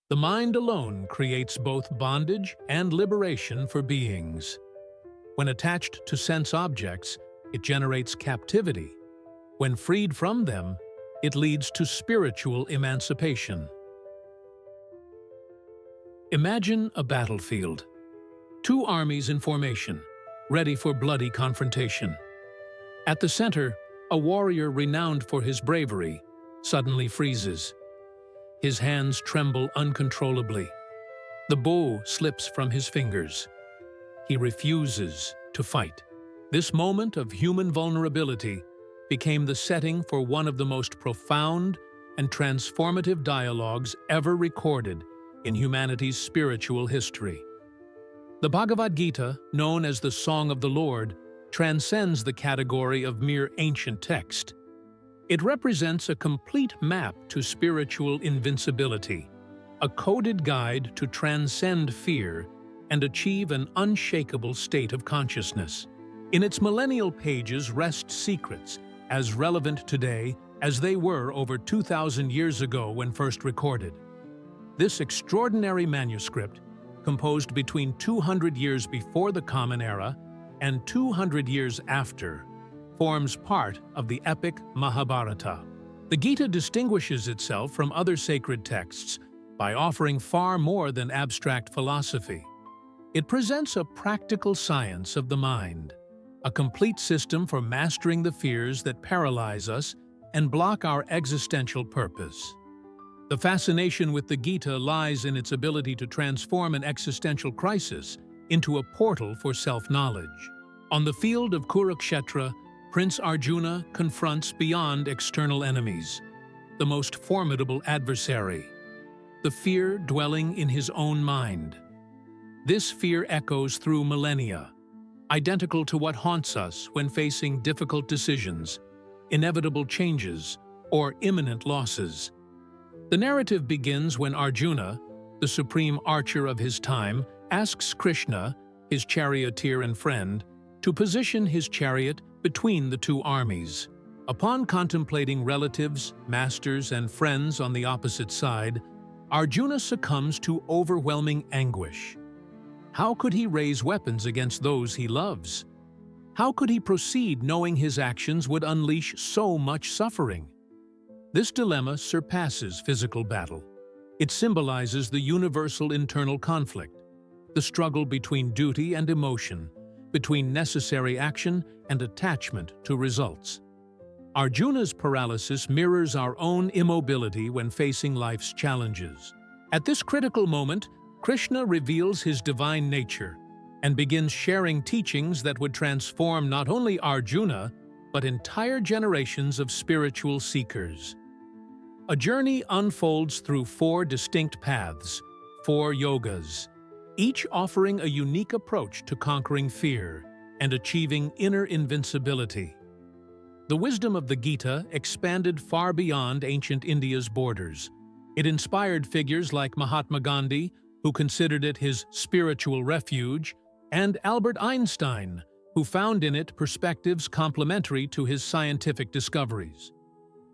The mind alone creates both bondage and liberation for beings. When attached to sense objects, it generates captivity. When freed from them, it leads to spiritual emancipation. Imagine a battlefield. Two armies in formation, ready for bloody confrontation. At the center, a warrior renowned for his bravery suddenly freezes. His hands tremble uncontrollably. The bow slips from his fingers. He refuses to fight. This moment of human vulnerability became the setting for one of the most profound and transformative dialogues ever recorded in humanity's spiritual history. The Bhagavad Gita, known as the Song of the Lord, transcends the category of mere ancient text. It represents a complete map to spiritual invincibility, a coded guide to transcend fear and achieve an unshakable state of consciousness. In its millennial pages rest secrets as relevant today as they were over 2,000 years ago when first recorded. This extraordinary manuscript, composed between 200 years before the Common Era and 200 years after, forms part of the epic Mahabharata. The Gita distinguishes itself from other sacred texts by offering far more than abstract philosophy. It presents a practical science of the mind, a complete system for mastering the fears that paralyze us and block our existential purpose. The fascination with the Gita lies in its ability to transform an existential crisis into a portal for self-knowledge. On the field of Kurukshetra, Prince Arjuna confronts beyond external enemies, the most formidable adversary, the fear dwelling in his own mind. This fear echoes through millennia, identical to what haunts us when facing difficult decisions, inevitable changes, or imminent losses. The narrative begins when Arjuna, the supreme archer of his time, asks Krishna, his charioteer and friend, to position his chariot between the two armies. Upon contemplating relatives, masters, and friends on the opposite side, Arjuna succumbs to overwhelming anguish. How could he raise weapons against those he loves? How could he proceed knowing his actions would unleash so much suffering? This dilemma surpasses physical battle. It symbolizes the universal internal conflict, the struggle between duty and emotion, between necessary action and attachment to results. Arjuna's paralysis mirrors our own immobility when facing life's challenges. At this critical moment, Krishna reveals his divine nature and begins sharing teachings that would transform not only Arjuna, but entire generations of spiritual seekers. A journey unfolds through 4 distinct paths, 4 yogas, each offering a unique approach to conquering fear and achieving inner invincibility. The wisdom of the Gita expanded far beyond ancient India's borders. It inspired figures like Mahatma Gandhi, who considered it his spiritual refuge, and Albert Einstein, who found in it perspectives complementary to his scientific discoveries.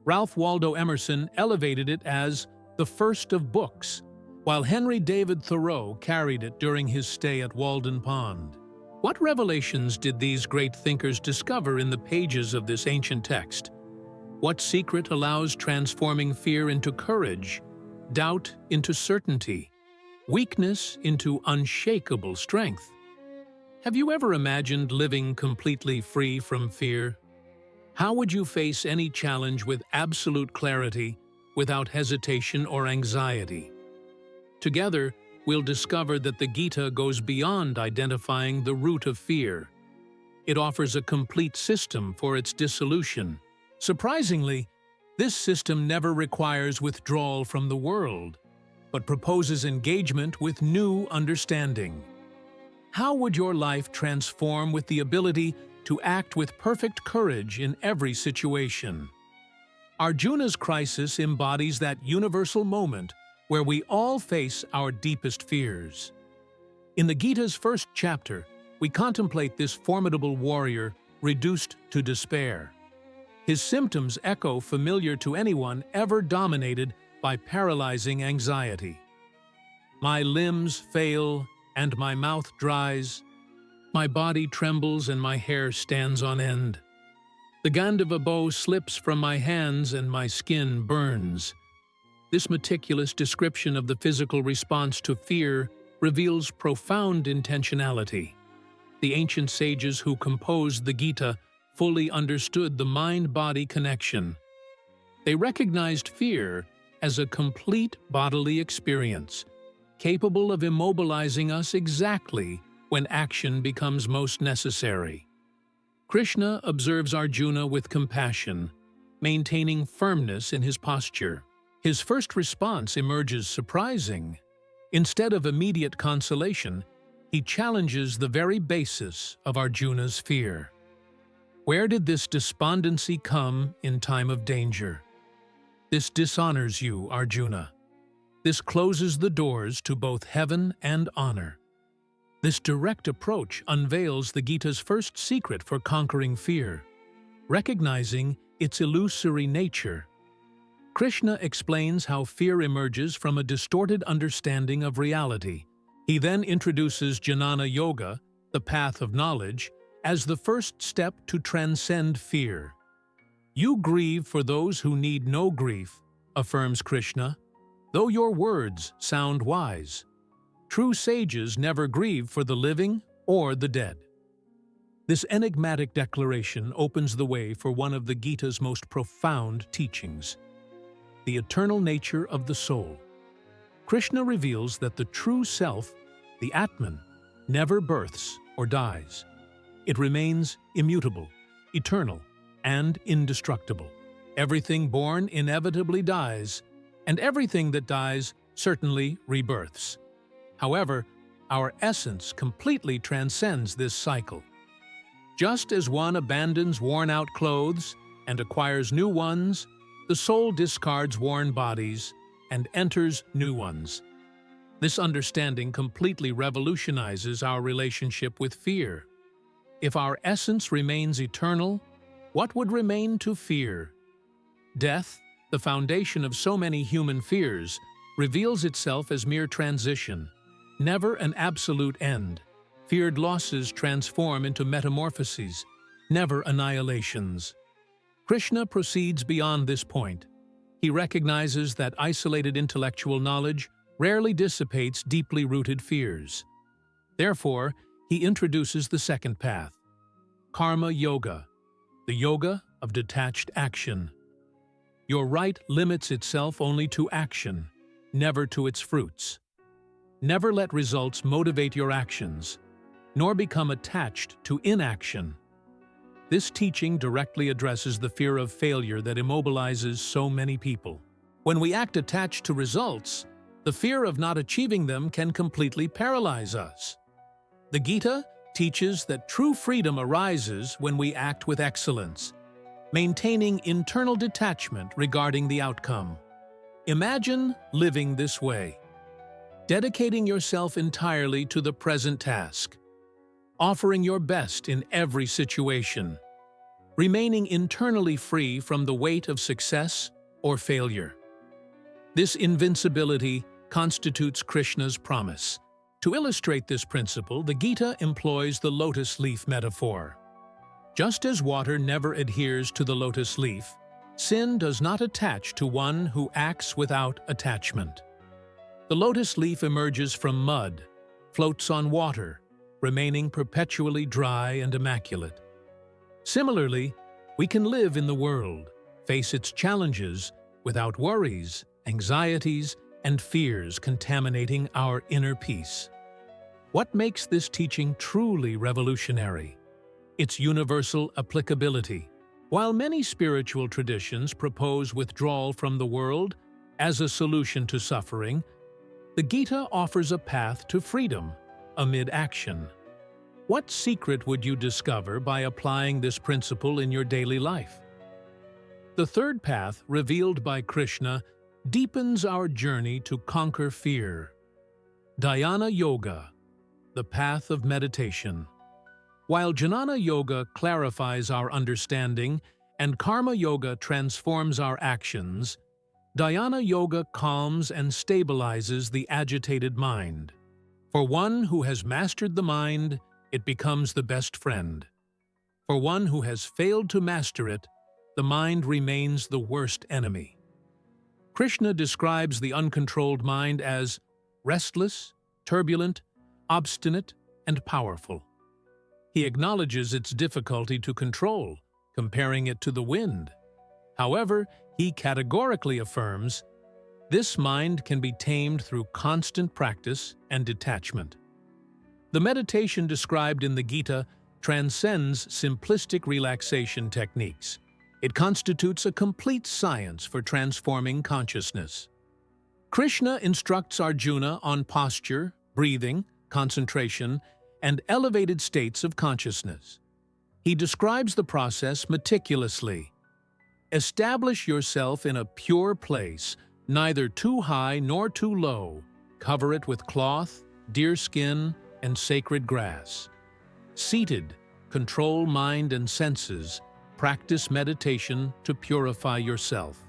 Ralph Waldo Emerson elevated it as the first of books, while Henry David Thoreau carried it during his stay at Walden Pond. What revelations did these great thinkers discover in the pages of this ancient text? What secret allows transforming fear into courage, doubt into certainty, weakness into unshakable strength? Have you ever imagined living completely free from fear? How would you face any challenge with absolute clarity, without hesitation or anxiety? Together, we'll discover that the Gita goes beyond identifying the root of fear. It offers a complete system for its dissolution. Surprisingly, this system never requires withdrawal from the world, but proposes engagement with new understanding. How would your life transform with the ability to act with perfect courage in every situation? Arjuna's crisis embodies that universal moment where we all face our deepest fears. In the Gita's first chapter, we contemplate this formidable warrior reduced to despair. His symptoms echo familiar to anyone ever dominated by paralyzing anxiety. My limbs fail and my mouth dries. My body trembles and my hair stands on end. The Gandhava bow slips from my hands and my skin burns. This meticulous description of the physical response to fear reveals profound intentionality. The ancient sages who composed the Gita fully understood the mind-body connection. They recognized fear as a complete bodily experience, capable of immobilizing us exactly when action becomes most necessary. Krishna observes Arjuna with compassion, maintaining firmness in his posture. His first response emerges surprising. Instead of immediate consolation, he challenges the very basis of Arjuna's fear. Where did this despondency come in time of danger? This dishonors you, Arjuna. This closes the doors to both heaven and honor. This direct approach unveils the Gita's first secret for conquering fear, recognizing its illusory nature. Krishna explains how fear emerges from a distorted understanding of reality. He then introduces Jnana Yoga, the path of knowledge, as the first step to transcend fear. You grieve for those who need no grief, affirms Krishna, though your words sound wise. True sages never grieve for the living or the dead. This enigmatic declaration opens the way for one of the Gita's most profound teachings, the eternal nature of the soul. Krishna reveals that the true self, the Atman, never births or dies. It remains immutable, eternal, and indestructible. Everything born inevitably dies, and everything that dies certainly rebirths. However, our essence completely transcends this cycle. Just as one abandons worn-out clothes and acquires new ones, the soul discards worn bodies and enters new ones. This understanding completely revolutionizes our relationship with fear. If our essence remains eternal, what would remain to fear? Death, the foundation of so many human fears, reveals itself as mere transition, never an absolute end. Feared losses transform into metamorphoses, never annihilations. Krishna proceeds beyond this point. He recognizes that isolated intellectual knowledge rarely dissipates deeply rooted fears. Therefore, he introduces the second path, Karma Yoga, the yoga of detached action. Your right limits itself only to action, never to its fruits. Never let results motivate your actions, nor become attached to inaction. This teaching directly addresses the fear of failure that immobilizes so many people. When we act attached to results, the fear of not achieving them can completely paralyze us. The Gita teaches that true freedom arises when we act with excellence, maintaining internal detachment regarding the outcome. Imagine living this way, dedicating yourself entirely to the present task, offering your best in every situation, remaining internally free from the weight of success or failure. This invincibility constitutes Krishna's promise. To illustrate this principle, the Gita employs the lotus leaf metaphor. Just as water never adheres to the lotus leaf, sin does not attach to one who acts without attachment. The lotus leaf emerges from mud, floats on water, remaining perpetually dry and immaculate. Similarly, we can live in the world, face its challenges without worries, anxieties, and fears contaminating our inner peace. What makes this teaching truly revolutionary? Its universal applicability. While many spiritual traditions propose withdrawal from the world as a solution to suffering, the Gita offers a path to freedom amid action. What secret would you discover by applying this principle in your daily life? The third path, revealed by Krishna, deepens our journey to conquer fear. Dhyana Yoga, the path of meditation. While Jnana Yoga clarifies our understanding and Karma Yoga transforms our actions, Dhyana yoga calms and stabilizes the agitated mind. For one who has mastered the mind, it becomes the best friend. For one who has failed to master it, the mind remains the worst enemy. Krishna describes the uncontrolled mind as restless, turbulent, obstinate, and powerful. He acknowledges its difficulty to control, comparing it to the wind. However, he categorically affirms, this mind can be tamed through constant practice and detachment. The meditation described in the Gita transcends simplistic relaxation techniques. It constitutes a complete science for transforming consciousness. Krishna instructs Arjuna on posture, breathing, concentration, and elevated states of consciousness. He describes the process meticulously. Establish yourself in a pure place, neither too high nor too low. Cover it with cloth, deerskin, and sacred grass. Seated, control mind and senses. Practice meditation to purify yourself.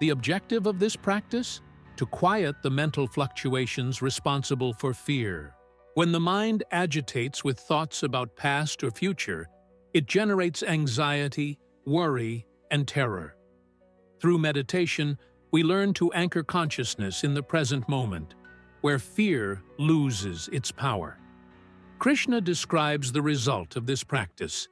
The objective of this practice? To quiet the mental fluctuations responsible for fear. When the mind agitates with thoughts about past or future, it generates anxiety, worry, and terror. Through meditation, we learn to anchor consciousness in the present moment, where fear loses its power. Krishna describes the result of this practice.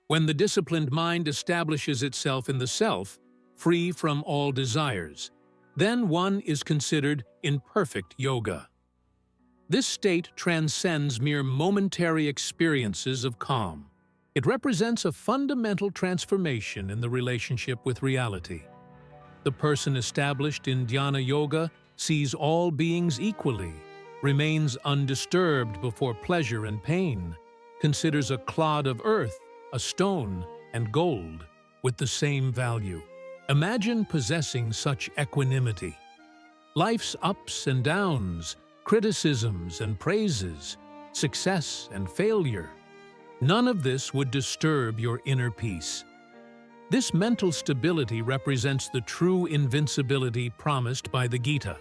When the disciplined mind establishes itself in the self, free from all desires, then one is considered in perfect yoga. This state transcends mere momentary experiences of calm. It represents a fundamental transformation in the relationship with reality. The person established in Dhyana yoga sees all beings equally, remains undisturbed before pleasure and pain, considers a clod of earth, a stone, and gold with the same value. Imagine possessing such equanimity. Life's ups and downs, criticisms and praises, success and failure. None of this would disturb your inner peace. This mental stability represents the true invincibility promised by the Gita.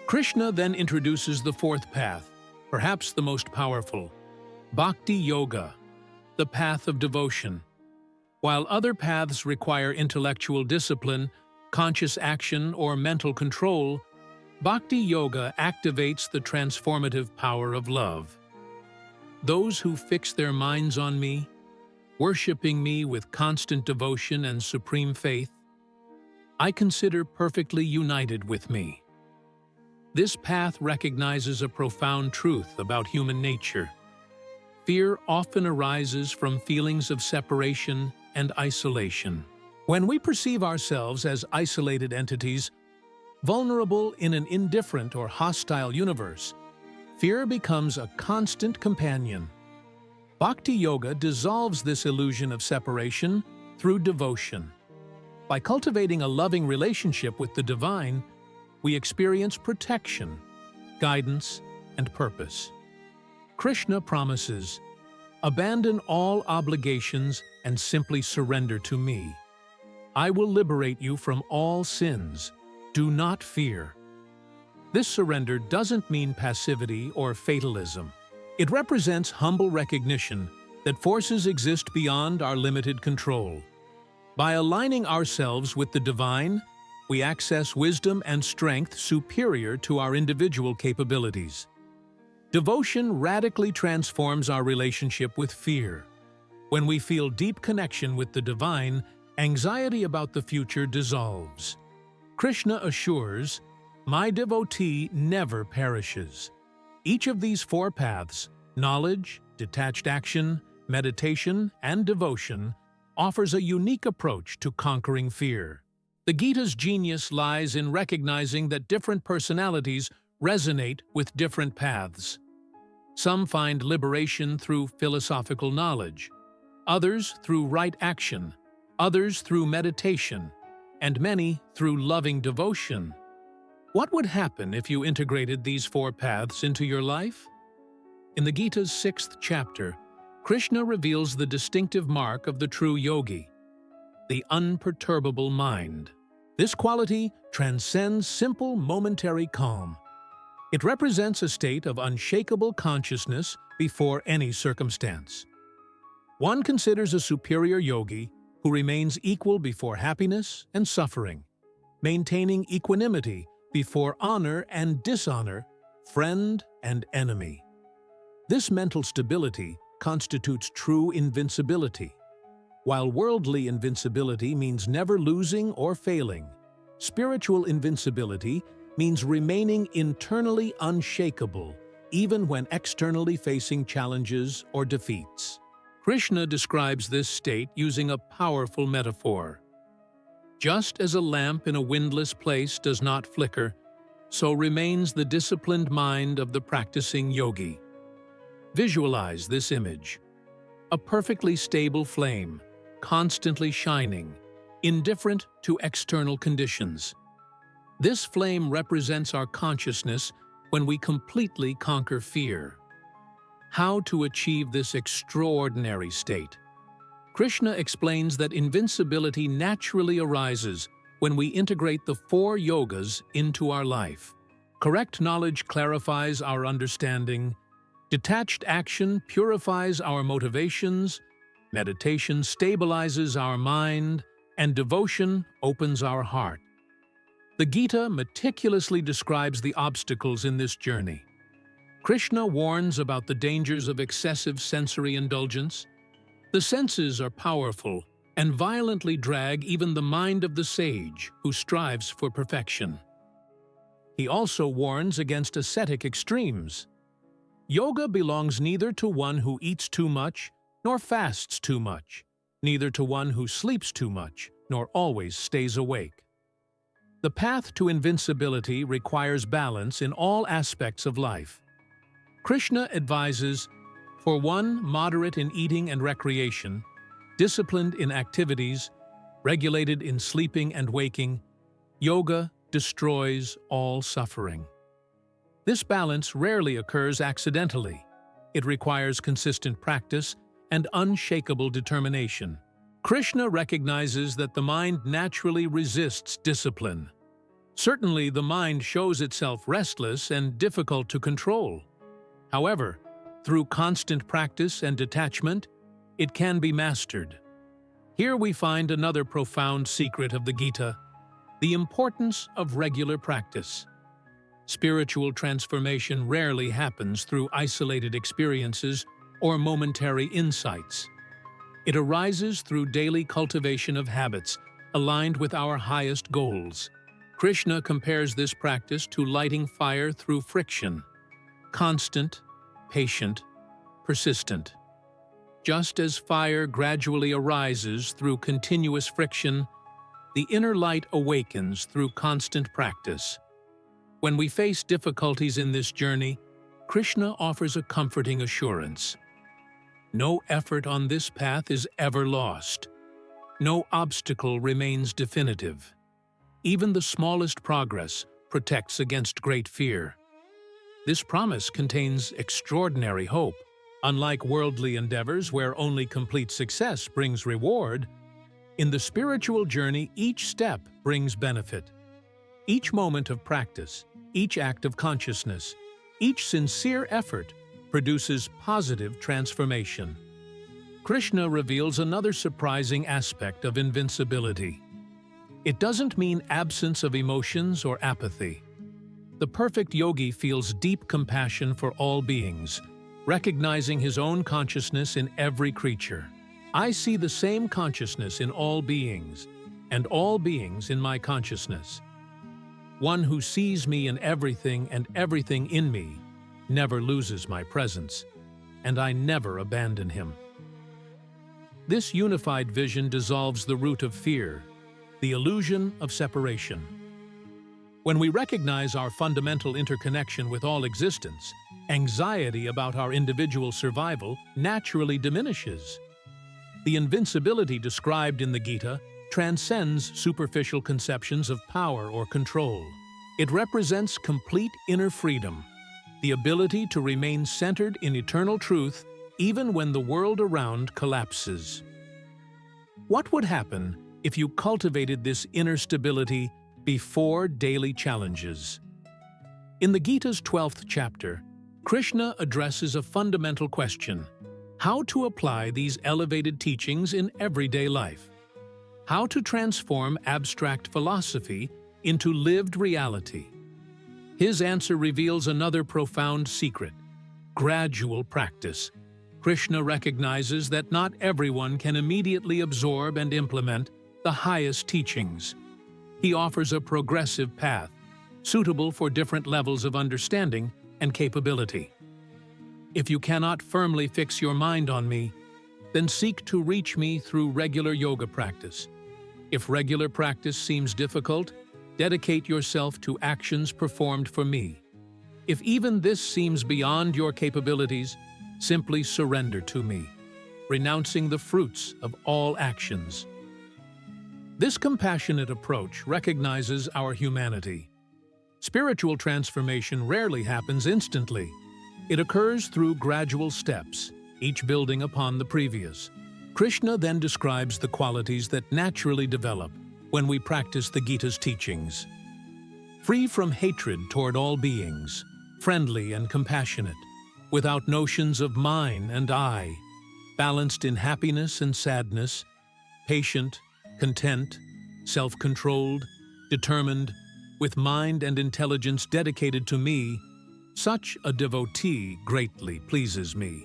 Krishna then introduces the fourth path, perhaps the most powerful, Bhakti Yoga, the path of devotion. While other paths require intellectual discipline, conscious action, or mental control, Bhakti Yoga activates the transformative power of love. Those who fix their minds on me, worshiping me with constant devotion and supreme faith, I consider perfectly united with me. This path recognizes a profound truth about human nature. Fear often arises from feelings of separation and isolation. When we perceive ourselves as isolated entities, vulnerable in an indifferent or hostile universe, fear becomes a constant companion. Bhakti Yoga dissolves this illusion of separation through devotion. By cultivating a loving relationship with the divine, we experience protection, guidance, and purpose. Krishna promises, abandon all obligations and simply surrender to me. I will liberate you from all sins. Do not fear. This surrender doesn't mean passivity or fatalism. It represents humble recognition that forces exist beyond our limited control. By aligning ourselves with the divine, we access wisdom and strength superior to our individual capabilities. Devotion radically transforms our relationship with fear. When we feel deep connection with the divine, anxiety about the future dissolves. Krishna assures, my devotee never perishes. Each of these four paths, knowledge, detached action, meditation, and devotion, offers a unique approach to conquering fear. The Gita's genius lies in recognizing that different personalities resonate with different paths. Some find liberation through philosophical knowledge, others through right action, others through meditation, and many through loving devotion. What would happen if you integrated these four paths into your life? In the Gita's 6th chapter, Krishna reveals the distinctive mark of the true yogi, the unperturbable mind. This quality transcends simple momentary calm. It represents a state of unshakable consciousness before any circumstance. One considers a superior yogi who remains equal before happiness and suffering, maintaining equanimity before honor and dishonor, friend and enemy. This mental stability constitutes true invincibility. While worldly invincibility means never losing or failing, spiritual invincibility means remaining internally unshakable, even when externally facing challenges or defeats. Krishna describes this state using a powerful metaphor. Just as a lamp in a windless place does not flicker, so remains the disciplined mind of the practicing yogi. Visualize this image. A perfectly stable flame, constantly shining, indifferent to external conditions. This flame represents our consciousness when we completely conquer fear. How to achieve this extraordinary state? Krishna explains that invincibility naturally arises when we integrate the 4 yogas into our life. Correct knowledge clarifies our understanding, detached action purifies our motivations, meditation stabilizes our mind, and devotion opens our heart. The Gita meticulously describes the obstacles in this journey. Krishna warns about the dangers of excessive sensory indulgence. The senses are powerful and violently drag even the mind of the sage who strives for perfection. He also warns against ascetic extremes. Yoga belongs neither to one who eats too much nor fasts too much, neither to one who sleeps too much nor always stays awake. The path to invincibility requires balance in all aspects of life. Krishna advises, for one, moderate in eating and recreation, disciplined in activities, regulated in sleeping and waking, yoga destroys all suffering. This balance rarely occurs accidentally. It requires consistent practice and unshakable determination. Krishna recognizes that the mind naturally resists discipline. Certainly, the mind shows itself restless and difficult to control. However, through constant practice and detachment, it can be mastered. Here we find another profound secret of the Gita: the importance of regular practice. Spiritual transformation rarely happens through isolated experiences or momentary insights. It arises through daily cultivation of habits aligned with our highest goals. Krishna compares this practice to lighting fire through friction: constant, patient, persistent. Just as fire gradually arises through continuous friction, the inner light awakens through constant practice. When we face difficulties in this journey, Krishna offers a comforting assurance. No effort on this path is ever lost. No obstacle remains definitive. Even the smallest progress protects against great fear. This promise contains extraordinary hope. Unlike worldly endeavors where only complete success brings reward, in the spiritual journey each step brings benefit. Each moment of practice, each act of consciousness, each sincere effort produces positive transformation. Krishna reveals another surprising aspect of invincibility. It doesn't mean absence of emotions or apathy. The perfect yogi feels deep compassion for all beings, recognizing his own consciousness in every creature. I see the same consciousness in all beings, and all beings in my consciousness. One who sees me in everything and everything in me never loses my presence, and I never abandon him. This unified vision dissolves the root of fear, the illusion of separation. When we recognize our fundamental interconnection with all existence, anxiety about our individual survival naturally diminishes. The invincibility described in the Gita transcends superficial conceptions of power or control. It represents complete inner freedom, the ability to remain centered in eternal truth even when the world around collapses. What would happen if you cultivated this inner stability before daily challenges. In the Gita's 12th chapter, Krishna addresses a fundamental question: how to apply these elevated teachings in everyday life. How to transform abstract philosophy into lived reality. His answer reveals another profound secret: gradual practice. Krishna recognizes that not everyone can immediately absorb and implement the highest teachings. He offers a progressive path, suitable for different levels of understanding and capability. If you cannot firmly fix your mind on me, then seek to reach me through regular yoga practice. If regular practice seems difficult, dedicate yourself to actions performed for me. If even this seems beyond your capabilities, simply surrender to me, renouncing the fruits of all actions. This compassionate approach recognizes our humanity. Spiritual transformation rarely happens instantly. It occurs through gradual steps, each building upon the previous. Krishna then describes the qualities that naturally develop when we practice the Gita's teachings. Free from hatred toward all beings, friendly and compassionate, without notions of mine and I, balanced in happiness and sadness, patient, content, self-controlled, determined, with mind and intelligence dedicated to me, such a devotee greatly pleases me.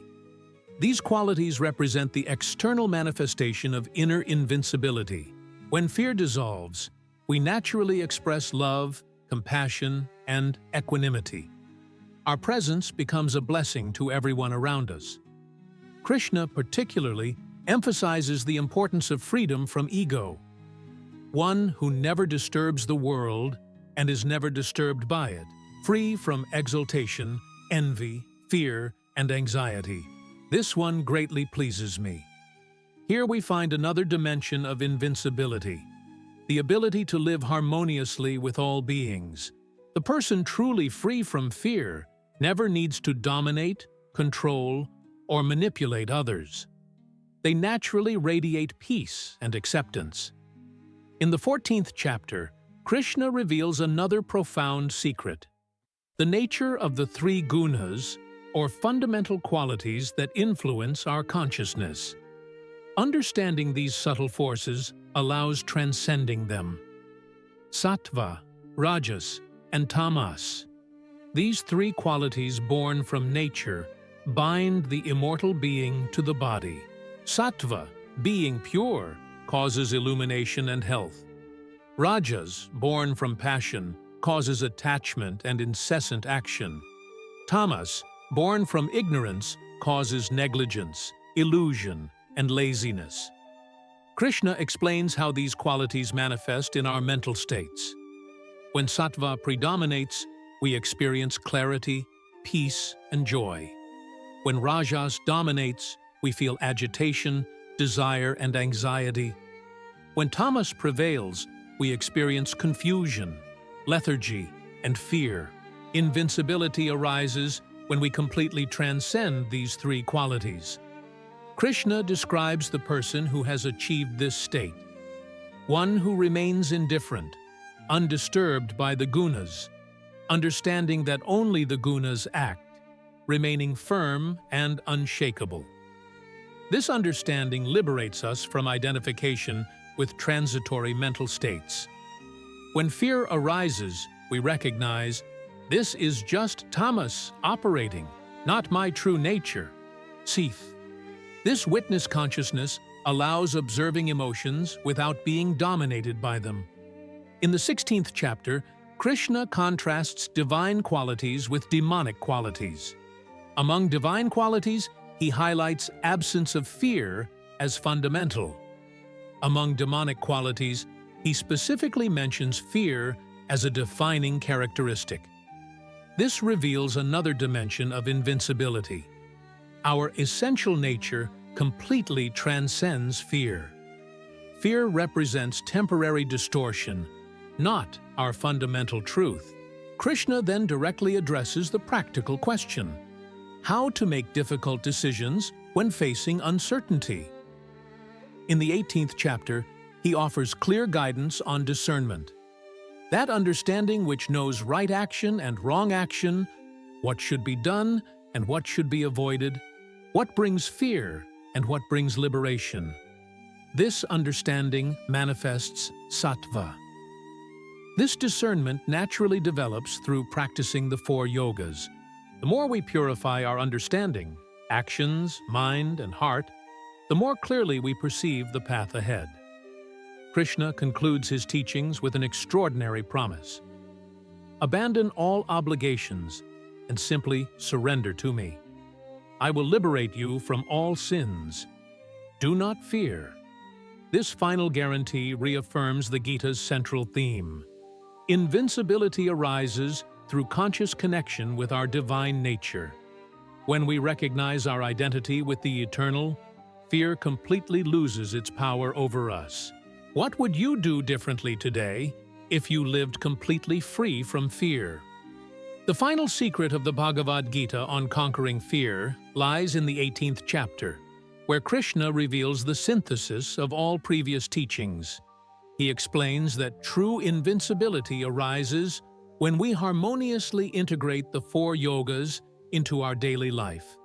These qualities represent the external manifestation of inner invincibility. When fear dissolves, we naturally express love, compassion, and equanimity. Our presence becomes a blessing to everyone around us. Krishna particularly emphasizes the importance of freedom from ego. One who never disturbs the world and is never disturbed by it, free from exultation, envy, fear, and anxiety. This one greatly pleases me. Here we find another dimension of invincibility, the ability to live harmoniously with all beings. The person truly free from fear never needs to dominate, control, or manipulate others. They naturally radiate peace and acceptance. In the 14th chapter, Krishna reveals another profound secret: the nature of the three gunas, or fundamental qualities that influence our consciousness. Understanding these subtle forces allows transcending them. Sattva, Rajas, and Tamas. These three qualities born from nature bind the immortal being to the body. Sattva, being pure, causes illumination and health. Rajas, born from passion, causes attachment and incessant action. Tamas, born from ignorance, causes negligence, illusion, and laziness. Krishna explains how these qualities manifest in our mental states. When sattva predominates, we experience clarity, peace, and joy. When rajas dominates, we feel agitation, desire, and anxiety. When tamas prevails, we experience confusion, lethargy, and fear. Invincibility arises when we completely transcend these three qualities. Krishna describes the person who has achieved this state: one who remains indifferent, undisturbed by the gunas, understanding that only the gunas act, remaining firm and unshakable. This understanding liberates us from identification with transitory mental states. When fear arises, we recognize, this is just tamas operating, not my true nature. Sith. This witness consciousness allows observing emotions without being dominated by them. In the 16th chapter, Krishna contrasts divine qualities with demonic qualities. Among divine qualities, he highlights absence of fear as fundamental. Among demonic qualities, he specifically mentions fear as a defining characteristic. This reveals another dimension of invincibility. Our essential nature completely transcends fear. Fear represents temporary distortion, not our fundamental truth. Krishna then directly addresses the practical question: how to make difficult decisions when facing uncertainty. In the 18th chapter, he offers clear guidance on discernment. That understanding which knows right action and wrong action, what should be done and what should be avoided, what brings fear and what brings liberation. This understanding manifests sattva. This discernment naturally develops through practicing the 4 yogas. The more we purify our understanding, actions, mind, and heart, the more clearly we perceive the path ahead. Krishna concludes his teachings with an extraordinary promise. Abandon all obligations and simply surrender to me. I will liberate you from all sins. Do not fear. This final guarantee reaffirms the Gita's central theme. Invincibility arises through conscious connection with our divine nature. When we recognize our identity with the eternal, fear completely loses its power over us. What would you do differently today if you lived completely free from fear? The final secret of the Bhagavad Gita on conquering fear lies in the 18th chapter, where Krishna reveals the synthesis of all previous teachings. He explains that true invincibility arises when we harmoniously integrate the 4 yogas into our daily life.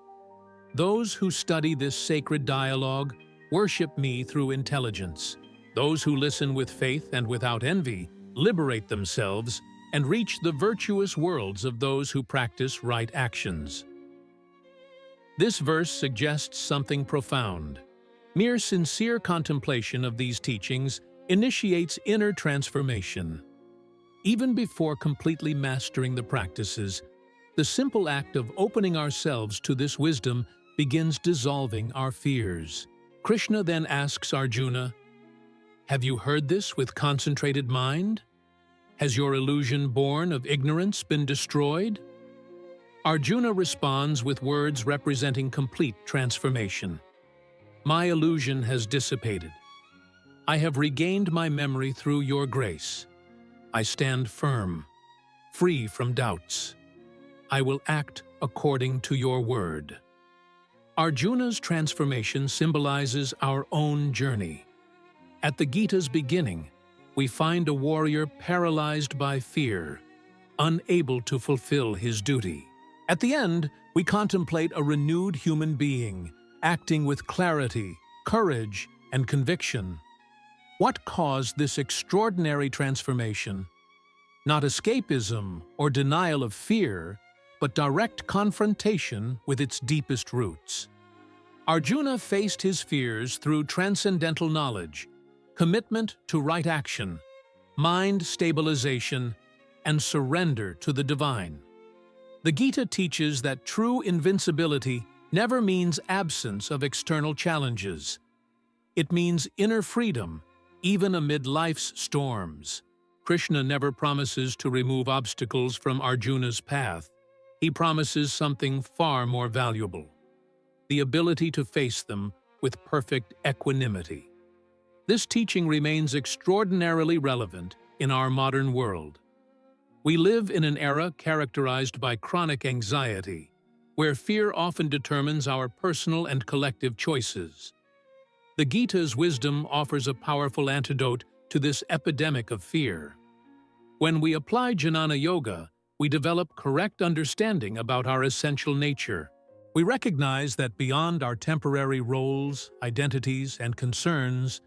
Those who study this sacred dialogue worship me through intelligence. Those who listen with faith and without envy liberate themselves and reach the virtuous worlds of those who practice right actions. This verse suggests something profound. Mere sincere contemplation of these teachings initiates inner transformation. Even before completely mastering the practices, the simple act of opening ourselves to this wisdom begins dissolving our fears. Krishna then asks Arjuna, "Have you heard this with concentrated mind? Has your illusion born of ignorance been destroyed?" Arjuna responds with words representing complete transformation. "My illusion has dissipated. I have regained my memory through your grace. I stand firm, free from doubts. I will act according to your word." Arjuna's transformation symbolizes our own journey. At the Gita's beginning, we find a warrior paralyzed by fear, unable to fulfill his duty. At the end, we contemplate a renewed human being, acting with clarity, courage, and conviction. What caused this extraordinary transformation? Not escapism or denial of fear, but direct confrontation with its deepest roots. Arjuna faced his fears through transcendental knowledge, commitment to right action, mind stabilization, and surrender to the divine. The Gita teaches that true invincibility never means absence of external challenges. It means inner freedom, even amid life's storms. Krishna never promises to remove obstacles from Arjuna's path. He promises something far more valuable: the ability to face them with perfect equanimity. This teaching remains extraordinarily relevant in our modern world. We live in an era characterized by chronic anxiety, where fear often determines our personal and collective choices. The Gita's wisdom offers a powerful antidote to this epidemic of fear. When we apply Jnana Yoga, we develop correct understanding about our essential nature. We recognize that beyond our temporary roles, identities, and concerns,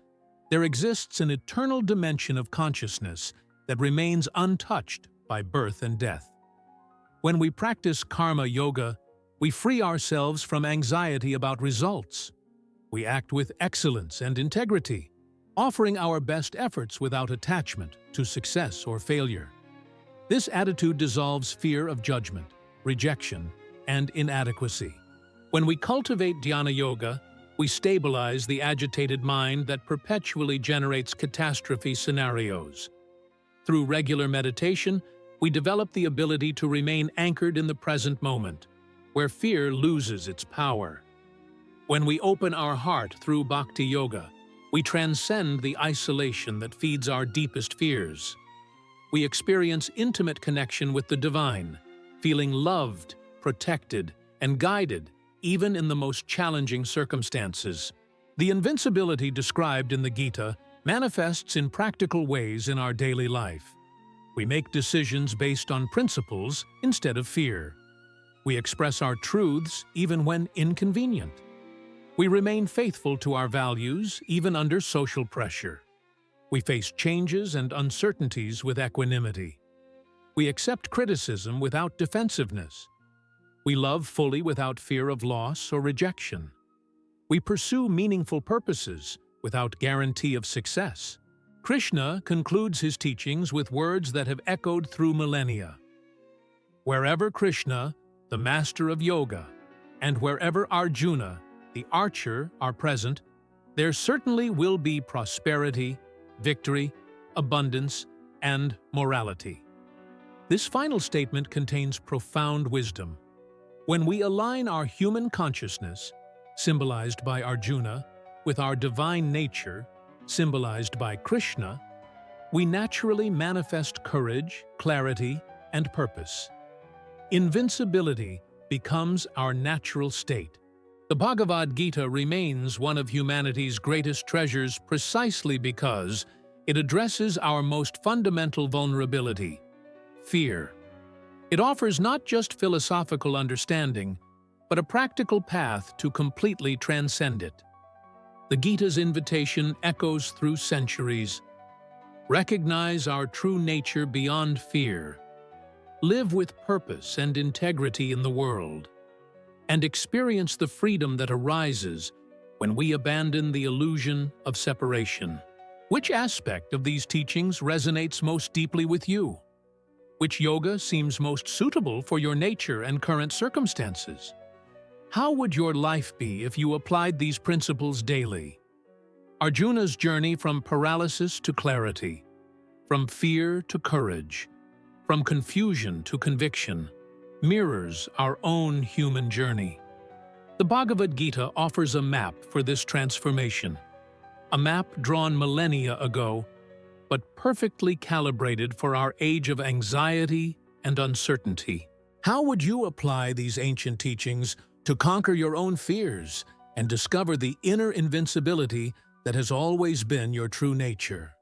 there exists an eternal dimension of consciousness that remains untouched by birth and death. When we practice karma yoga, we free ourselves from anxiety about results. We act with excellence and integrity, offering our best efforts without attachment to success or failure. This attitude dissolves fear of judgment, rejection, and inadequacy. When we cultivate Dhyana yoga, we stabilize the agitated mind that perpetually generates catastrophe scenarios. Through regular meditation, we develop the ability to remain anchored in the present moment, where fear loses its power. When we open our heart through Bhakti yoga, we transcend the isolation that feeds our deepest fears. We experience intimate connection with the divine, feeling loved, protected, and guided even in the most challenging circumstances. The invincibility described in the Gita manifests in practical ways in our daily life. We make decisions based on principles instead of fear. We express our truths even when inconvenient. We remain faithful to our values even under social pressure. We face changes and uncertainties with equanimity. We accept criticism without defensiveness. We love fully without fear of loss or rejection. We pursue meaningful purposes without guarantee of success. Krishna concludes his teachings with words that have echoed through millennia. Wherever Krishna, the master of yoga, and wherever Arjuna, the archer, are present, there certainly will be prosperity, victory, abundance, and morality. This final statement contains profound wisdom. When we align our human consciousness, symbolized by Arjuna, with our divine nature, symbolized by Krishna, we naturally manifest courage, clarity, and purpose. Invincibility becomes our natural state. The Bhagavad Gita remains one of humanity's greatest treasures precisely because it addresses our most fundamental vulnerability, fear. It offers not just philosophical understanding, but a practical path to completely transcend it. The Gita's invitation echoes through centuries. Recognize our true nature beyond fear. Live with purpose and integrity in the world. And experience the freedom that arises when we abandon the illusion of separation. Which aspect of these teachings resonates most deeply with you? Which yoga seems most suitable for your nature and current circumstances? How would your life be if you applied these principles daily? Arjuna's journey from paralysis to clarity, from fear to courage, from confusion to conviction, mirrors our own human journey. The Bhagavad Gita offers a map for this transformation, a map drawn millennia ago, but perfectly calibrated for our age of anxiety and uncertainty. How would you apply these ancient teachings to conquer your own fears and discover the inner invincibility that has always been your true nature?